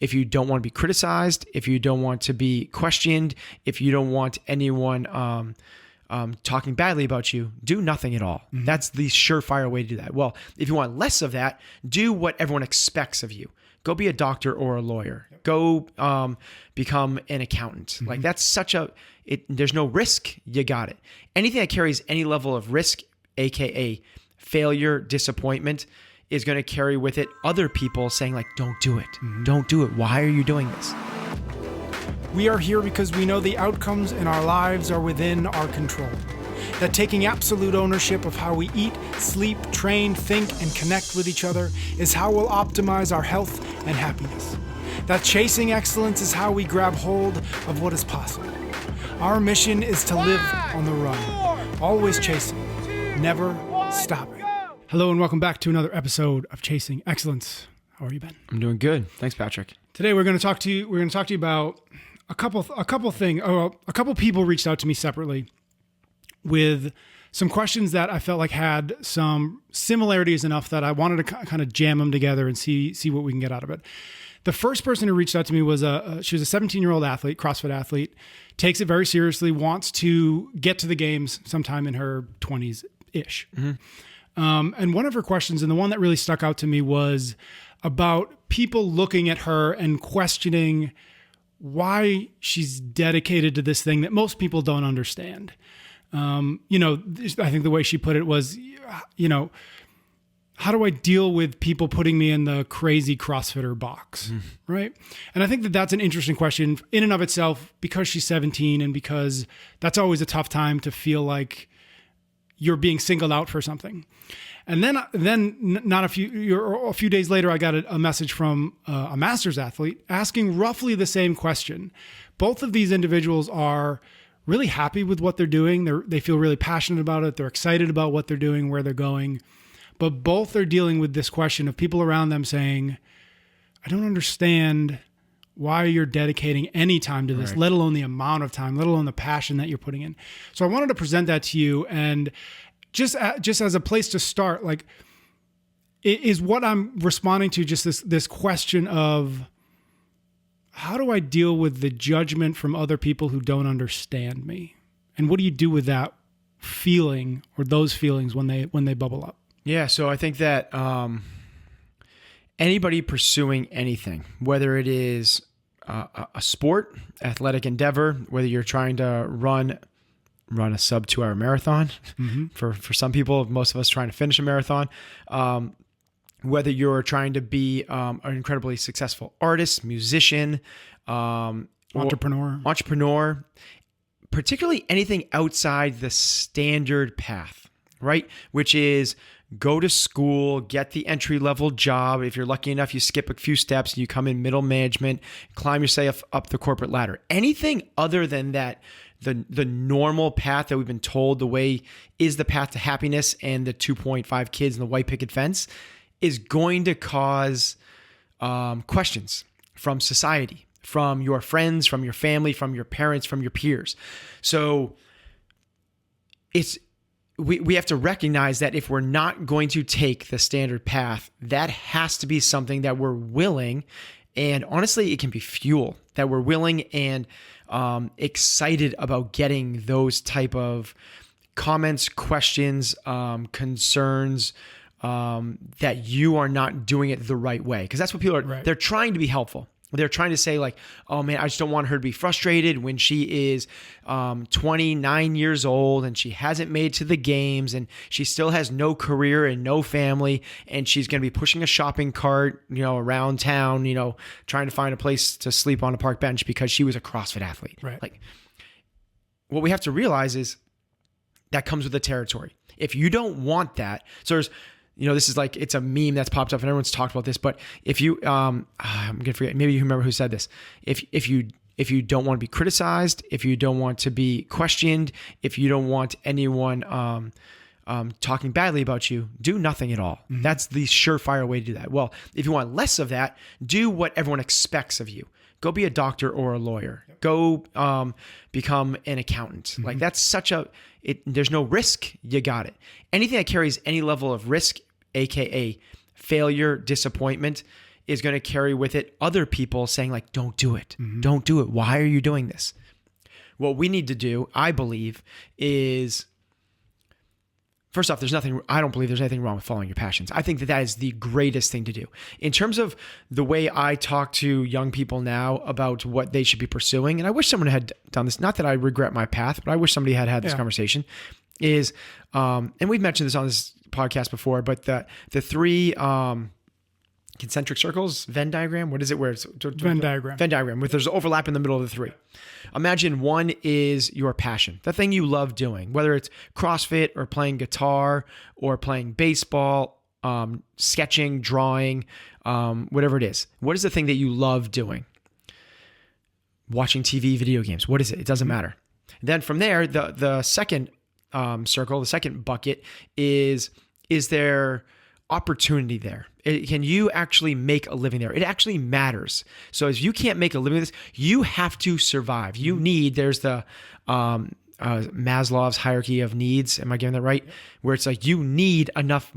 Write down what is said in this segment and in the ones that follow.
if you don't want to be criticized, if you don't want to be questioned, if you don't want anyone talking badly about you, do nothing at all. Mm-hmm. That's the surefire way to do that. Well, if you want less of that, do what everyone expects of you. Go be a doctor or a lawyer. Yep. Go become an accountant. Mm-hmm. Like that's there's no risk. You got it. Anything that carries any level of risk, AKA failure, disappointment, is going to carry with it other people saying like, don't do it. Mm-hmm. Don't do it. Why are you doing this? We are here because we know the outcomes in our lives are within our control. That taking absolute ownership of how we eat, sleep, train, think, and connect with each other is how we'll optimize our health and happiness. That chasing excellence is how we grab hold of what is possible. Our mission is to live on the run, always chasing, never stopping. Hello and welcome back to another episode of Chasing Excellence. How are you, Ben? I'm doing good. Thanks, Patrick. Today we're going to talk to you. We're going to talk to you about a couple things. A couple people reached out to me separately with some questions that I felt like had some similarities enough that I wanted to kind of jam them together and see what we can get out of it. The first person who reached out to me was she was a 17-year-old athlete, CrossFit athlete, takes it very seriously, wants to get to the games sometime in her 20s-ish. Mm-hmm. And one of her questions, and the one that really stuck out to me, was about people looking at her and questioning why she's dedicated to this thing that most people don't understand. I think the way she put it was, how do I deal with people putting me in the crazy CrossFitter box, right? And I think that that's an interesting question in and of itself, because she's 17 and because that's always a tough time to feel like you're being singled out for something. And then not a few days later, I got a message from a master's athlete asking roughly the same question. Both of these individuals are really happy with what they're doing. They feel really passionate about it. They're excited about what they're doing, where they're going. But both are dealing with this question of people around them saying, I don't understand why you're dedicating any time to this, right, let alone the amount of time, let alone the passion that you're putting in. So I wanted to present that to you. And just as a place to start, like, is what I'm responding to just this question of, how do I deal with the judgment from other people who don't understand me? And what do you do with that feeling or those feelings when they bubble up? Yeah, so I think that anybody pursuing anything, whether it is a sport, athletic endeavor, whether you're trying to run a sub 2-hour marathon, mm-hmm, for some people, most of us trying to finish a marathon, whether you're trying to be an incredibly successful artist, musician, entrepreneur, particularly anything outside the standard path, right? Which is go to school, get the entry-level job. If you're lucky enough, you skip a few steps and you come in middle management, climb yourself up the corporate ladder. Anything other than that, the normal path that we've been told the way is the path to happiness and the 2.5 kids and the white picket fence is going to cause questions from society, from your friends, from your family, from your parents, from your peers. So we have to recognize that if we're not going to take the standard path, that has to be something that we're willing, and honestly, it can be fuel that we're willing and excited about getting those type of comments, questions, concerns, that you are not doing it the right way. Because that's what people are, right, they're trying to be helpful. They're trying to say like, oh man, I just don't want her to be frustrated when she is 29 years old and she hasn't made to the games and she still has no career and no family and she's going to be pushing a shopping cart, around town, trying to find a place to sleep on a park bench because she was a CrossFit athlete. Right. Like, what we have to realize is that comes with the territory. If you don't want that, so there's, this is like, it's a meme that's popped up and everyone's talked about this, but if you, I'm going to forget, maybe you remember who said this. If you don't want to be criticized, if you don't want to be questioned, if you don't want anyone talking badly about you, do nothing at all. Mm-hmm. That's the surefire way to do that. Well, if you want less of that, do what everyone expects of you. Go be a doctor or a lawyer. Yep. Go become an accountant. Mm-hmm. Like that's there's no risk. You got it. Anything that carries any level of risk, AKA failure, disappointment, is going to carry with it other people saying like, don't do it. Don't do it. Why are you doing this? What we need to do, I believe, is first off, I don't believe there's anything wrong with following your passions. I think that is the greatest thing to do. In terms of the way I talk to young people now about what they should be pursuing, and I wish someone had done this, not that I regret my path, but I wish somebody had this conversation, is, and we've mentioned this on this podcast before, but the three concentric circles, Venn diagram, what is it? Where it's Venn diagram. Venn diagram, where there's overlap in the middle of the three. Imagine one is your passion, the thing you love doing, whether it's CrossFit or playing guitar or playing baseball, sketching, drawing, whatever it is. What is the thing that you love doing? Watching TV, video games. What is it? It doesn't matter. Then from there, the second circle, the second bucket is there opportunity there? Can you actually make a living there? It actually matters. So if you can't make a living with this, you have to survive. You need, there's the Maslow's hierarchy of needs. Am I getting that right? Where it's like you need enough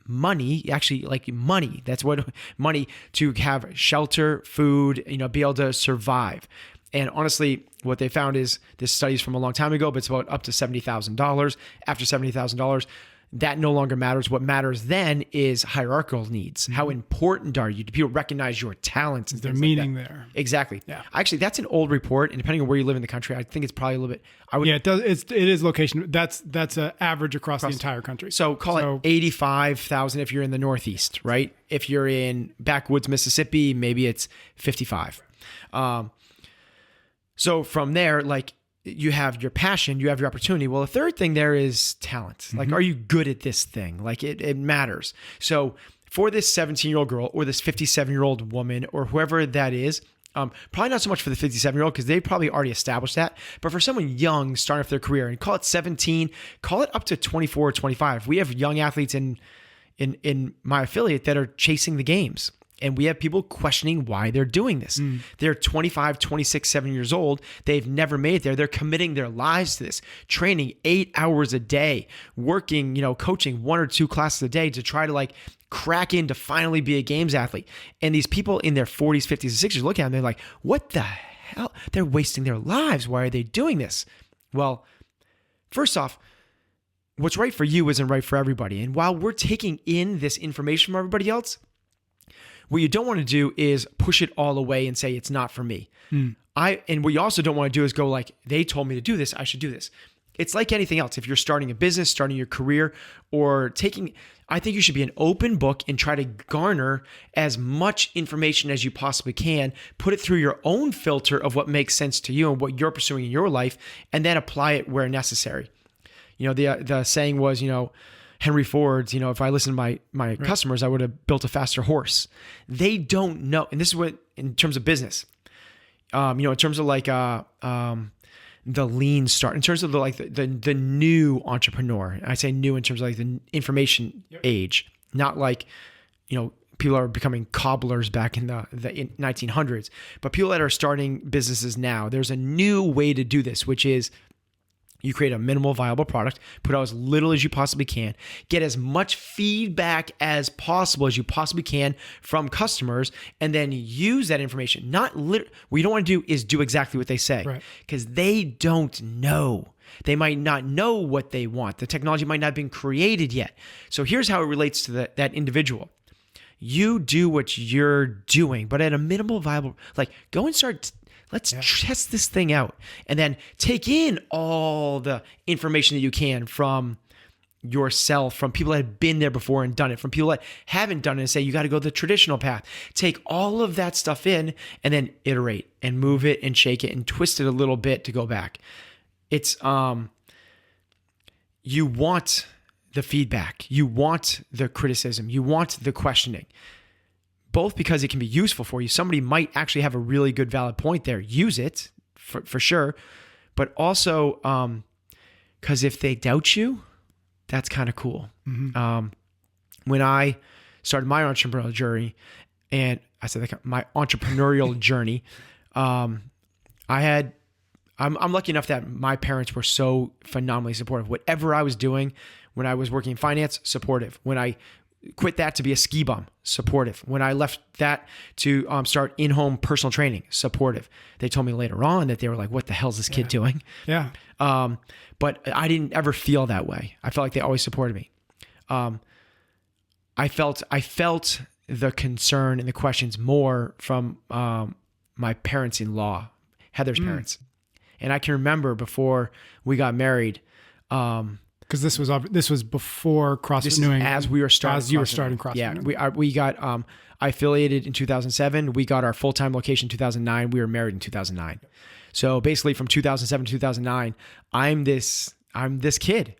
money, actually like money. That's what money to have shelter, food, be able to survive. And honestly, what they found is this study's from a long time ago, but it's about up to $70,000. After $70,000, that no longer matters. What matters then is hierarchical needs. How important are you? Do people recognize your talents? Is there meaning there? Exactly. Yeah. Actually, that's an old report, and depending on where you live in the country, I think it's probably a little bit. It does. It is location. That's an average across the entire country. So call it 85,000 if you're in the Northeast, right? If you're in backwoods Mississippi, maybe it's 55. So from there, like, you have your passion, you have your opportunity. Well, the third thing there is talent. Like, are you good at this thing? Like, it matters. So for this 17-year-old girl or this 57-year-old woman or whoever that is, probably not so much for the 57-year-old because they probably already established that. But for someone young starting off their career, and call it 17, call it up to 24 or 25. We have young athletes in my affiliate that are chasing the games. And we have people questioning why they're doing this. They're 25, 26, 7 years old. They've never made it there. They're committing their lives to this, training 8 hours a day, working, coaching 1 or 2 classes a day to try to like crack in to finally be a games athlete. And these people in their 40s, 50s, and 60s look at them, they're like, what the hell? They're wasting their lives. Why are they doing this? Well, first off, what's right for you isn't right for everybody. And while we're taking in this information from everybody else, what you don't want to do is push it all away and say, it's not for me. And what you also don't want to do is go like, they told me to do this, I should do this. It's like anything else. If you're starting a business, starting your career, or I think you should be an open book and try to garner as much information as you possibly can, put it through your own filter of what makes sense to you and what you're pursuing in your life, and then apply it where necessary. The saying was, Henry Ford's, if I listened to my customers, I would have built a faster horse. They don't know. And this is what, in terms of business, in terms of like the lean start, in terms of the new entrepreneur, I say new in terms of like the information age, not like, people are becoming cobblers back in the 1900s, but people that are starting businesses now, there's a new way to do this, which is, you create a minimal viable product, put out as little as you possibly can, get as much feedback as possible as you possibly can from customers, and then use that information. What you don't want to do is do exactly what they say, because they don't know. They might not know what they want. The technology might not have been created yet. So here's how it relates to that individual. You do what you're doing, but at a minimal viable, like go and start. Let's test this thing out, and then take in all the information that you can from yourself, from people that have been there before and done it, from people that haven't done it and say, you got to go the traditional path. Take all of that stuff in and then iterate and move it and shake it and twist it a little bit to go back. It's, you want the feedback, you want the criticism, you want the questioning. Both because it can be useful for you. Somebody might actually have a really good, valid point there. Use it for sure. But also because if they doubt you, that's kind of cool. When I started my entrepreneurial journey, and I said my entrepreneurial journey, I'm lucky enough that my parents were so phenomenally supportive. Whatever I was doing, when I was working in finance, supportive. When I quit that to be a ski bum, supportive. When I left that to start in-home personal training, supportive. They told me later on that they were like, what the hell is this kid doing? Yeah. But I didn't ever feel that way. I felt like they always supported me. I felt the concern and the questions more from my parents-in-law, Heather's parents. And I can remember before we got married, because this was before CrossFit New England. As we were starting. As you were starting CrossFit. Yeah, we got I affiliated in 2007. We got our full-time location in 2009. We were married in 2009. So basically, from 2007 to 2009, I'm this kid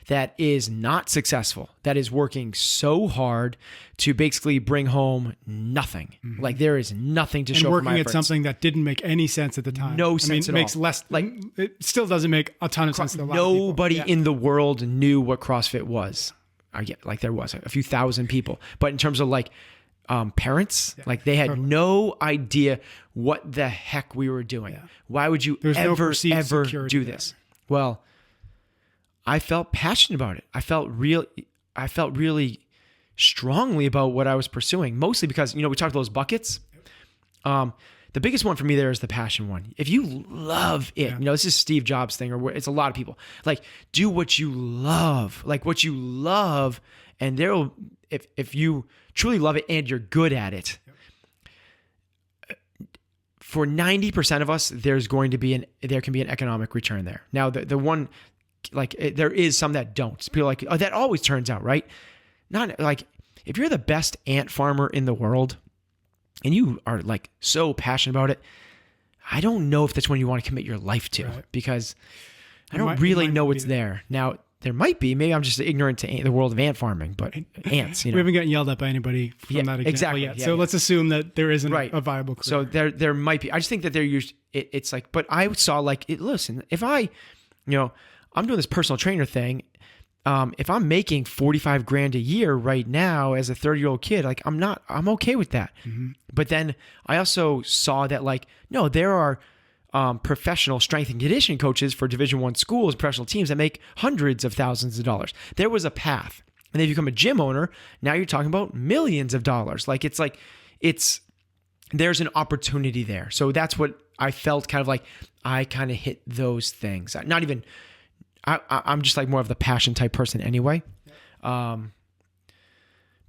that is not successful, that is working so hard to basically bring home nothing. Mm-hmm. Like there is nothing to show for my efforts. And working at something that didn't make any sense at the time. No sense at all. It makes less, like it still doesn't make a ton of sense to a lot of people. Nobody in the world knew what CrossFit was. I get like there was a few thousand people, but in terms of like parents, like they had no idea what the heck we were doing. Yeah. Why would you ever do this? Well, I felt passionate about it. I felt really strongly about what I was pursuing, mostly because, we talked about those buckets. The biggest one for me there is the passion one. If you love it, this is Steve Jobs' thing, or it's a lot of people, like do what you love, and if you truly love it and you're good at it, for 90% of us, there can be an economic return there. Now, the one, like there is some that don't. People are like, oh, that always turns out, right? Not like if you're the best ant farmer in the world and you are like so passionate about it, I don't know if that's one you want to commit your life to, because I don't really know what's there. Now, there might be. Maybe I'm just ignorant to the world of ant farming, but ants, We haven't gotten yelled at by anybody from that example yet. So let's assume that there isn't a viable career. So there might be. I just think that it's like, but I saw like, listen, if I'm doing this personal trainer thing. If I'm making $45,000 a year right now as a 30-year-old kid, like I'm okay with that. Mm-hmm. But then I also saw that no, there are professional strength and conditioning coaches for Division I schools, professional teams that make hundreds of thousands of dollars. There was a path. And then if you become a gym owner, now you're talking about millions of dollars. There's an opportunity there. So that's what I felt I kind of hit those things. I'm just like more of the passion type person anyway. But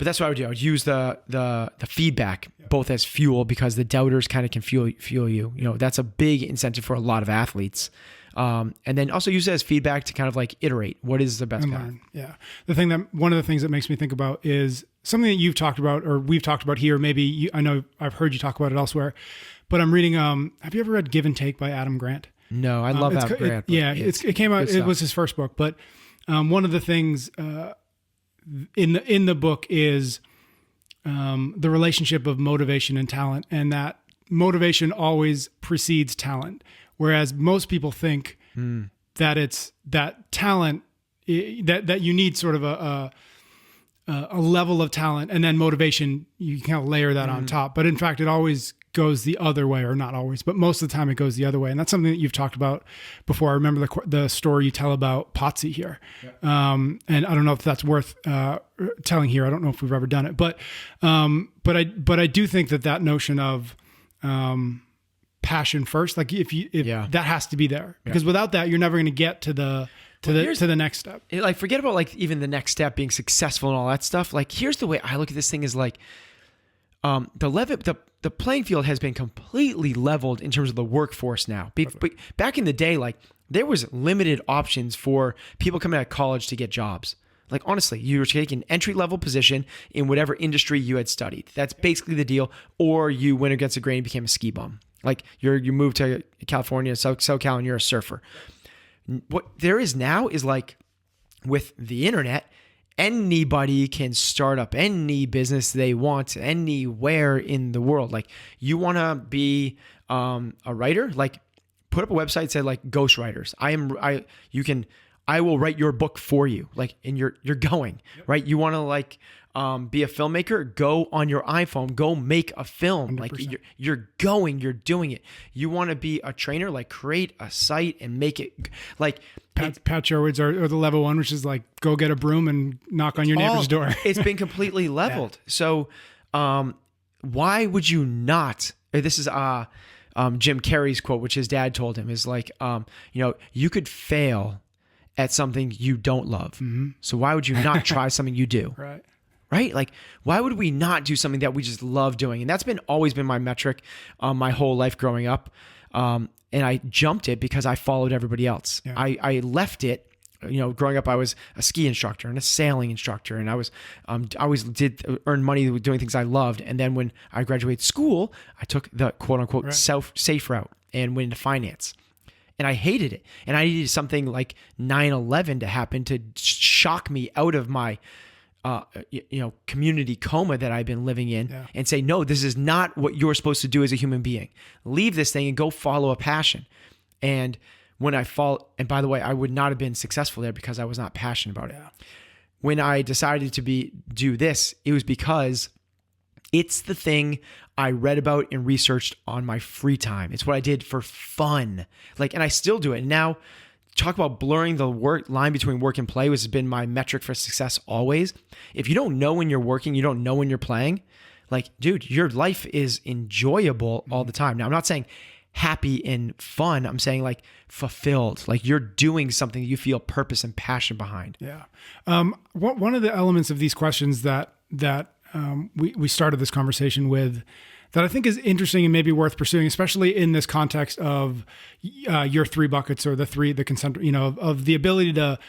that's what I would do. I would use the feedback both as fuel, because the doubters kind of can fuel you. That's a big incentive for a lot of athletes. And then also use it as feedback to kind of iterate. What is the best path? Yeah. One of the things that makes me think about is something that you've talked about, or we've talked about here. Maybe I know I've heard you talk about it elsewhere, but I'm reading, have you ever read Give and Take by Adam Grant? No, I love that Grant. It came out. It was his first book, but one of the things in the book is the relationship of motivation and talent, and that motivation always precedes talent, whereas most people think that it's that talent that you need sort of a level of talent, and then motivation you can kind of layer that on top. But in fact, it always goes the other way, or not always, but most of the time it goes the other way. And that's something that you've talked about before. I remember the story you tell about Potsy here. Yeah. And I don't know if that's worth telling here. I don't know if we've ever done it, but I do think that notion of passion first, like if that has to be there, because without that, you're never going to get to the next step. Forget about even the next step being successful and all that stuff. Here's the way I look at this thing is the playing field has been completely leveled in terms of the workforce now. But back in the day, there was limited options for people coming out of college to get jobs. Honestly, you were taking an entry-level position in whatever industry you had studied. That's basically the deal. Or you went against the grain and became a ski bum. You moved to California, SoCal, and you're a surfer. What there is now is with the internet, anybody can start up any business they want anywhere in the world. You want to be a writer, put up a website, say ghostwriters. I will write your book for you. And you're going, right? You want to be a filmmaker, go on your iPhone, go make a film. 100%. Like you're doing it. You want to be a trainer, like create a site and make it like Pat Sherwood's or the level one, which is like, go get a broom and knock on your neighbor's door. It's been completely leveled. Yeah. So why would you not? This is Jim Carrey's quote, which his dad told him, is like, you could fail at something you don't love. Mm-hmm. So why would you not try something you do? Right? Like, why would we not do something that we just love doing? And that's always been my metric my whole life growing up. And I jumped it because I followed everybody else. Yeah. I left it. Growing up, I was a ski instructor and a sailing instructor, and I always did earn money doing things I loved. And then when I graduated school, I took the quote unquote safe route and went into finance. And I hated it. And I needed something like 9/11 to happen to shock me out of my community coma that I've been living in, and say, no, this is not what you're supposed to do as a human being. Leave this thing and go follow a passion. And when I fall, and by the way, I would not have been successful there because I was not passionate about it. When I decided to do this, it was because it's the thing I read about and researched on my free time. It's what I did for fun. And I still do it. And now, talk about blurring the line between work and play, which has been my metric for success always. If you don't know when you're working, you don't know when you're playing, dude, your life is enjoyable all the time. Now, I'm not saying happy and fun. I'm saying fulfilled, you're doing something that you feel purpose and passion behind. Yeah. One of the elements of these questions that we started this conversation with, that I think is interesting and maybe worth pursuing, especially in this context of your three buckets, or the concentric, of the ability to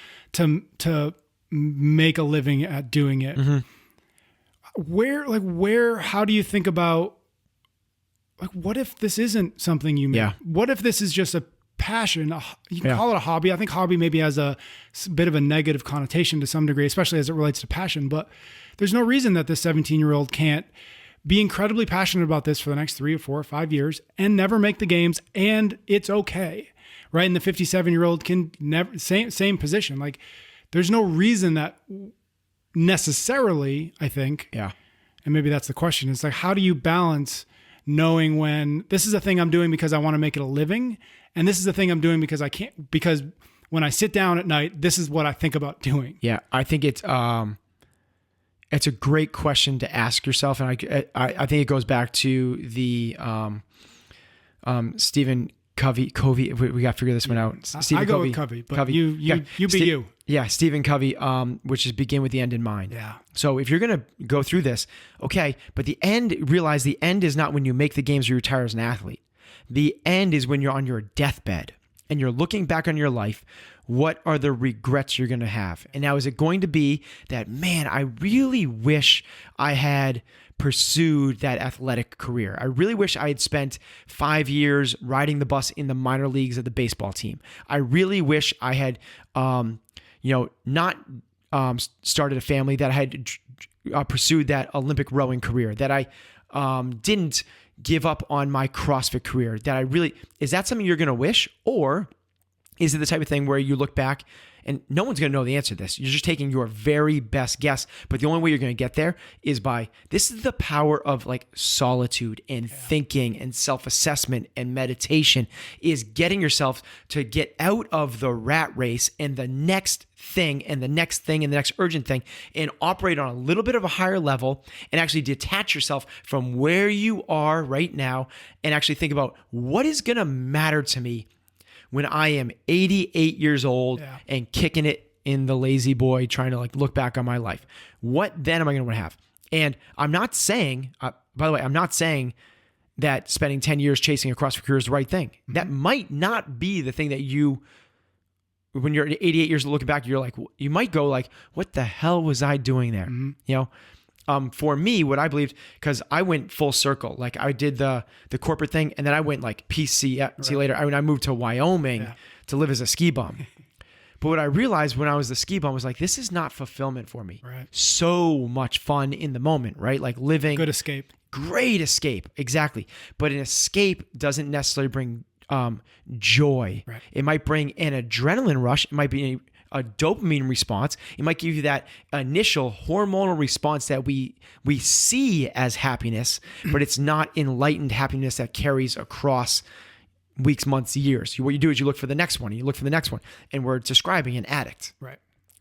make a living at doing it. Mm-hmm. How do you think about, what if this isn't something you make? Yeah. What if this is just a passion? You can call it a hobby. I think hobby maybe has a bit of a negative connotation to some degree, especially as it relates to passion, but there's no reason that this 17-year-old can't be incredibly passionate about this for the next 3 or 4 or 5 years and never make the games, and it's okay, right? And the 57-year-old can never, same position. There's no reason that necessarily, I think, and maybe that's the question, is how do you balance knowing when this is a thing I'm doing because I want to make it a living, and this is a thing I'm doing because I can't, because when I sit down at night, this is what I think about doing. Yeah, I think it's a great question to ask yourself, and I think it goes back to the Stephen Covey. We got to figure this one out. I go with Covey, but you be you. Yeah, Stephen Covey, which is begin with the end in mind. Yeah. So if you're gonna go through this, okay, but realize the end is not when you make the games or you retire as an athlete. The end is when you're on your deathbed and you're looking back on your life. What are the regrets you're going to have? And now, is it going to be that, man, I really wish I had pursued that athletic career. I really wish I had spent 5 years riding the bus in the minor leagues of the baseball team. I really wish I had, not started a family, that I had pursued that Olympic rowing career, that I didn't give up on my CrossFit career, is that something you're going to wish? Or is it the type of thing where you look back and no one's going to know the answer to this? You're just taking your very best guess. But the only way you're going to get there is this is the power of solitude and thinking and self-assessment and meditation, is getting yourself to get out of the rat race and the next thing and the next thing and the next urgent thing, and operate on a little bit of a higher level and actually detach yourself from where you are right now and actually think about what is going to matter to me when I am 88 years old and kicking it in the lazy boy, trying to look back on my life. What then am I going to want to have? And I'm not saying, by the way, I'm not saying that spending 10 years chasing a CrossFit career is the right thing. Mm-hmm. That might not be the thing that when you're 88 years looking back, you might go what the hell was I doing there? Mm-hmm. For me, what I believed, because I went full circle, I did the corporate thing, and then I went PC. See you later. I moved to Wyoming to live as a ski bum. But what I realized when I was the ski bum was this is not fulfillment for me. Right. So much fun in the moment, right? Living. Good escape. Great escape. Exactly. But an escape doesn't necessarily bring joy. Right. It might bring an adrenaline rush. It might be a dopamine response. It might give you that initial hormonal response that we see as happiness, but it's not enlightened happiness that carries across weeks, months, years. What you do is you look for the next one, and you look for the next one, and we're describing an addict.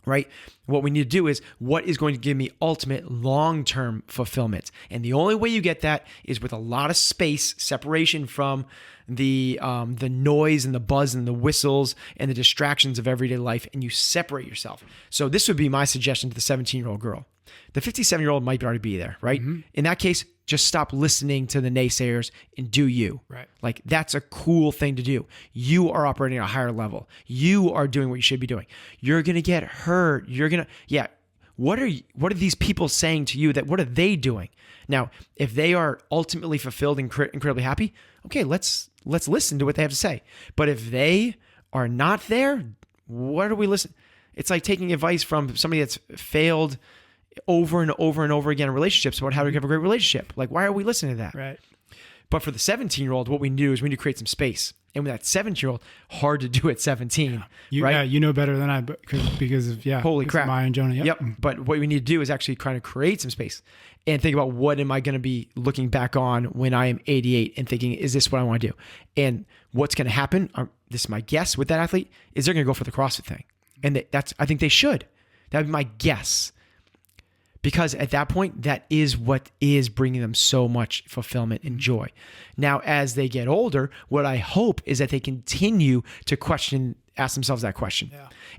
Right? What we need to do is, what is going to give me ultimate long-term fulfillment? And the only way you get that is with a lot of space, separation from the noise and the buzz and the whistles and the distractions of everyday life, and you separate yourself. So this would be my suggestion to the 17-year-old girl. The 57-year-old might already be there, right? Mm-hmm. In that case, just stop listening to the naysayers and do you. Right. Like, that's a cool thing to do. You are operating at a higher level. You are doing what you should be doing. You're going to get hurt. What are these people saying to you? What are they doing? Now, if they are ultimately fulfilled and incredibly happy, okay, let's listen to what they have to say. But if they are not there, what are we listening? It's like taking advice from somebody that's failed over and over and over again in relationships about how to have a great relationship. Like, why are we listening to that? Right. But for the 17-year-old, what we need to do is we need to create some space. And with that 17-year-old, hard to do at 17, right? Yeah, you know better than I, because of holy crap, Maya and Jonah. Yep. But what we need to do is actually kind of create some space and think about, what am I going to be looking back on when I am 88 and thinking, is this what I want to do? And what's going to happen? This is my guess with that athlete, is they're going to go for the CrossFit thing, and I think they should. That would be my guess. Because at that point, that is what is bringing them so much fulfillment and joy. Now, as they get older, what I hope is that they continue to ask themselves that question,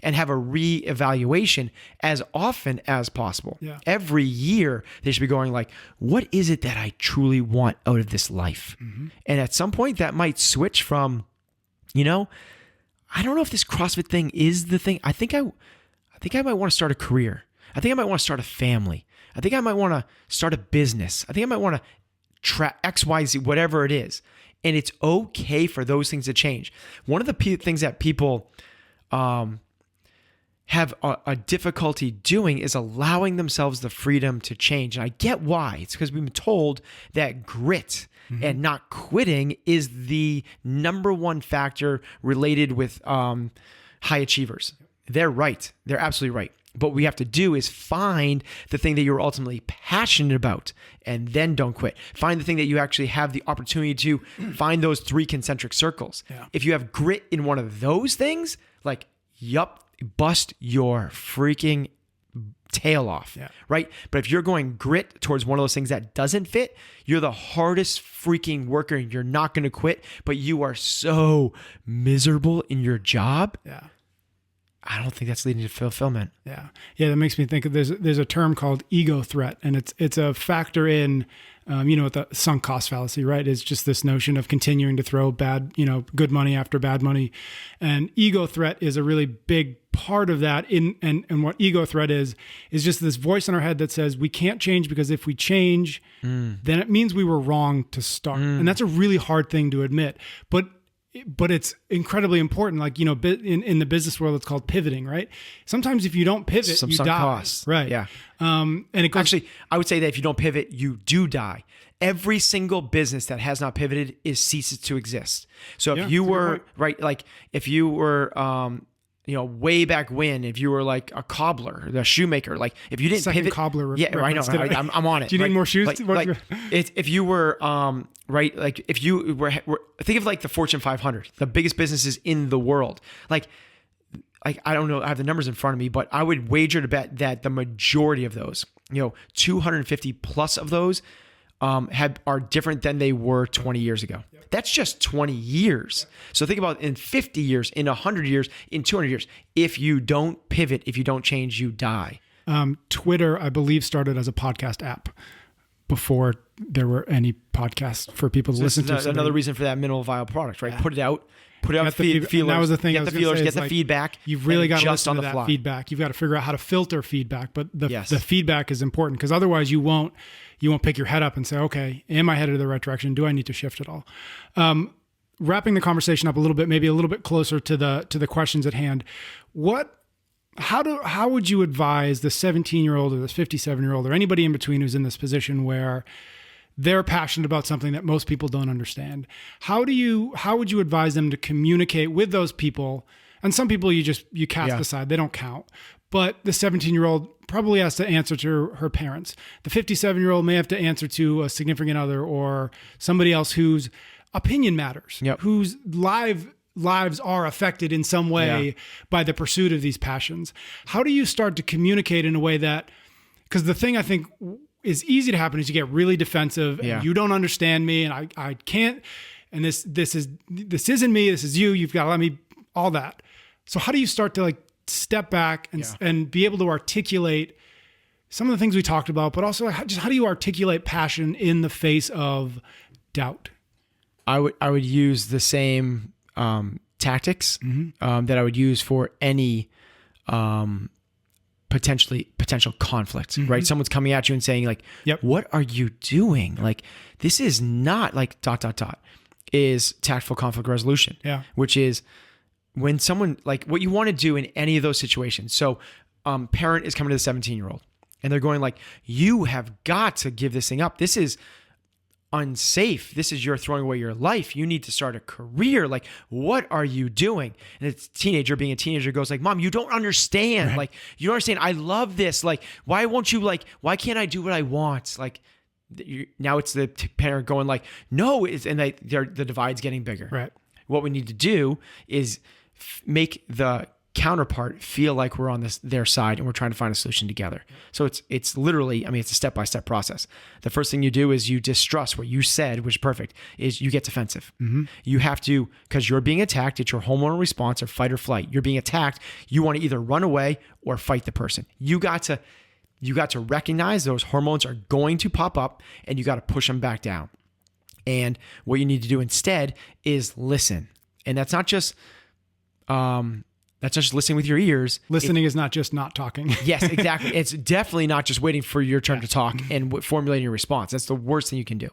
and have a reevaluation as often as possible. Yeah. Every year, they should be going like, what is it that I truly want out of this life? Mm-hmm. And at some point, that might switch from, I don't know if this CrossFit thing is the thing. I think I might want to start a career. I think I might want to start a family. I think I might want to start a business. I think I might want to try XYZ, whatever it is. And it's okay for those things to change. One of the things that people have a difficulty doing is allowing themselves the freedom to change. And I get why. It's because we've been told that grit and not quitting is the number one factor related with high achievers. They're right. They're absolutely right. But what we have to do is find the thing that you're ultimately passionate about, and then don't quit. Find the thing that you actually have the opportunity to find those 3 concentric circles. Yeah. If you have grit in one of those things, bust your freaking tail off, right? But if you're going grit towards one of those things that doesn't fit, you're the hardest freaking worker, and you're not going to quit, but you are so miserable in your job. Yeah. I don't think that's leading to fulfillment. Yeah. That makes me think of there's a term called ego threat, and it's a factor in, what the sunk cost fallacy, right? It's just this notion of continuing to throw good money after bad money, and ego threat is a really big part of that. And what ego threat is just this voice in our head that says we can't change, because if we change, then it means we were wrong to start, and that's a really hard thing to admit, but it's incredibly important. Like, in the business world, it's called pivoting, right? Sometimes if you don't pivot, you die. Costs. Right. Yeah. And it goes, actually, I would say that if you don't pivot, you do die. Every single business that has not pivoted ceases to exist. So if you were, right, like if you were, way back when, if you were like a cobbler, a shoemaker, like if you didn't pivot, cobbler. I know. I'm on it. Do you need more shoes? If you were, right, like if you were, think of like the Fortune 500, the biggest businesses in the world. Like I don't know, I have the numbers in front of me, but I would wager to bet that the majority of those, 250 plus of those, are different than they were 20 years ago. That's just 20 years. So think about in 50 years, in 100 years, in 200 years. If you don't pivot, if you don't change, you die. Twitter, I believe, started as a podcast app before there were any podcasts for people to listen to. Another reason for that minimal viable product, right? Yeah. Put it out feelers. That was the thing. Get the feelers, get the feedback. You've really got to listen to that feedback. You've got to figure out how to filter feedback, but the feedback is important, because otherwise you won't pick your head up and say, okay, am I headed in the right direction? Do I need to shift at all? Wrapping the conversation up a little bit, maybe a little bit closer to the questions at hand. How would you advise the 17-year-old or the 57-year-old or anybody in between who's in this position where they're passionate about something that most people don't understand? How would you advise them to communicate with those people And some people you cast aside, they don't count. But the 17-year-old probably has to answer to her parents. The 57-year-old may have to answer to a significant other or somebody else whose opinion matters, whose lives are affected in some way by the pursuit of these passions. How do you start to communicate in a way that, because the thing I think is easy to happen is you get really defensive and you don't understand me and I can't, and this isn't me, this is you, you've got to let me, all that. So how do you start to like step back and be able to articulate some of the things we talked about, but also just how do you articulate passion in the face of doubt? I would use the same tactics that I would use for any potential conflict, right? Someone's coming at you and saying like, what are you doing? Like, this is not like ... is tactful conflict resolution, which is when someone, like what you want to do in any of those situations. So parent is coming to the 17-year-old and they're going like, you have got to give this thing up. This is unsafe. This is you're throwing away your life. You need to start a career. Like, what are you doing? And it's teenager being a teenager goes like, Mom, you don't understand. Right. Like, you don't understand. I love this. Like, why why can't I do what I want? Like, now it's the parent going like, no, the divide's getting bigger. Right. What we need to do is make the counterpart feel like we're on their side and we're trying to find a solution together. So it's literally, I mean, it's a step-by-step process. The first thing you do is you distrust what you said, which is perfect, is you get defensive. You have to, because you're being attacked, it's your hormonal response or fight or flight. You're being attacked. You want to either run away or fight the person. You got to recognize those hormones are going to pop up and you got to push them back down. And what you need to do instead is listen. And that's not just listening with your ears. Listening is not just not talking. Yes, exactly. It's definitely not just waiting for your turn to talk and formulating your response. That's the worst thing you can do.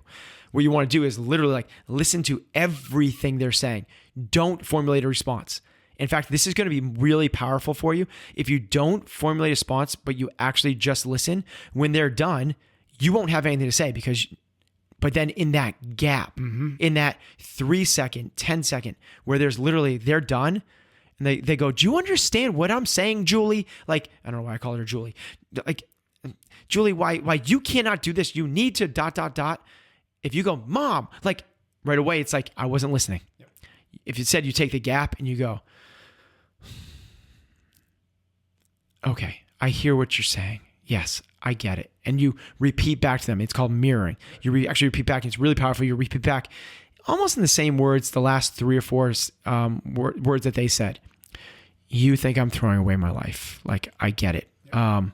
What you want to do is literally like listen to everything they're saying. Don't formulate a response. In fact, this is going to be really powerful for you. If you don't formulate a response, but you actually just listen, when they're done, you won't have anything to say but then in that gap, in that 3 second, 10 second, where there's literally, they're done and they go, do you understand what I'm saying, Julie? Like, I don't know why I call her Julie. Like, Julie, why you cannot do this? You need to ... If you go, Mom, like right away, it's like, I wasn't listening. Yep. If you said you take the gap and you go, okay, I hear what you're saying. Yes, I get it. And you repeat back to them. It's called mirroring. You actually repeat back. And it's really powerful. You repeat back almost in the same words, the last 3 or 4 words that they said. You think I'm throwing away my life. Like, I get it. And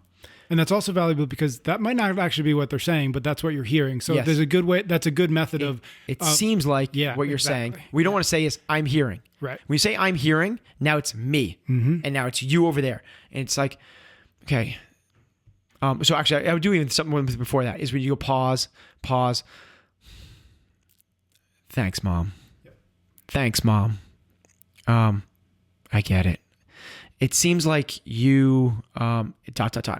that's also valuable because that might not actually be what they're saying, but that's what you're hearing. So there's a good way. That's a good method of. It seems like what you're saying. We don't want to say is I'm hearing. Right. When you say I'm hearing, now it's me. And now it's you over there. And it's like, okay. So actually, I would do even something before that is when you go pause. Thanks, Mom. Yep. Thanks, Mom. I get it. It seems like you ... and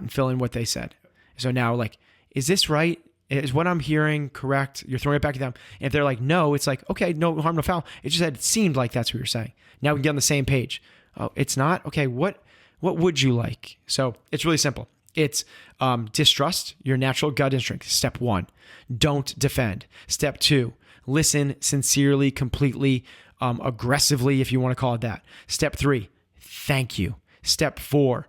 fill in what they said. So now, like, is this right? Is what I'm hearing correct? You're throwing it back to them. And if they're like, no, it's like, okay, no harm, no foul. It just said it seemed like that's what you're saying. Now we can get on the same page. Oh, it's not? Okay, what would you like? So it's really simple. It's distrust your natural gut instinct. Step 1, don't defend. Step 2, listen sincerely, completely, aggressively, if you want to call it that. Step 3, thank you. Step 4,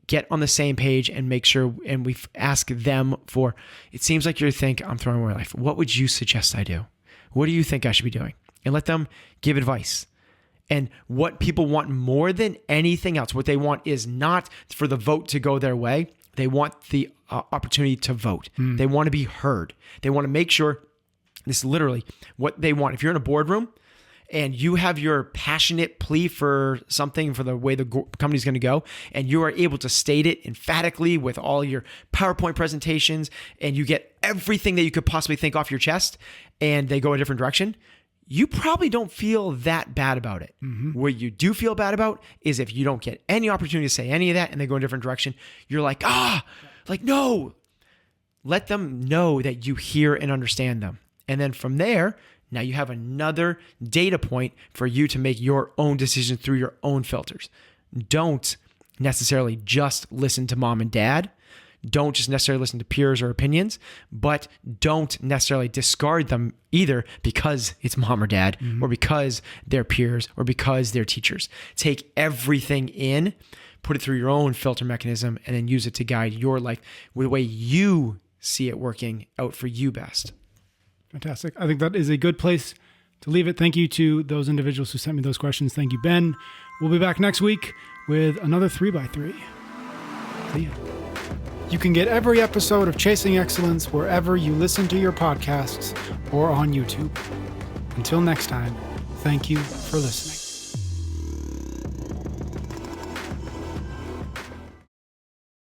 get on the same page and make sure, and we ask them for, it seems like you think I'm throwing away my life. What would you suggest I do? What do you think I should be doing? And let them give advice. And what people want more than anything else, what they want is not for the vote to go their way. They want the opportunity to vote. They want to be heard. They want to make sure, this is literally what they want. If you're in a boardroom and you have your passionate plea for something, for the way the company's going to go, and you are able to state it emphatically with all your PowerPoint presentations, and you get everything that you could possibly think off your chest, and they go a different direction, you probably don't feel that bad about it. What you do feel bad about is if you don't get any opportunity to say any of that and they go in a different direction, you're like, no. Let them know that you hear and understand them. And then from there, Now you have another data point for you to make your own decisions through your own filters. Don't necessarily just listen to mom and dad. Don't just necessarily listen to peers or opinions, but don't necessarily discard them either because it's mom or dad or because they're peers or because they're teachers. Take everything in, put it through your own filter mechanism, and then use it to guide your life with the way you see it working out for you best. Fantastic. I think that is a good place to leave it. Thank you to those individuals who sent me those questions. Thank you, Ben. We'll be back next week with another 3x3. See ya. You can get every episode of Chasing Excellence wherever you listen to your podcasts or on YouTube. Until next time, thank you for listening.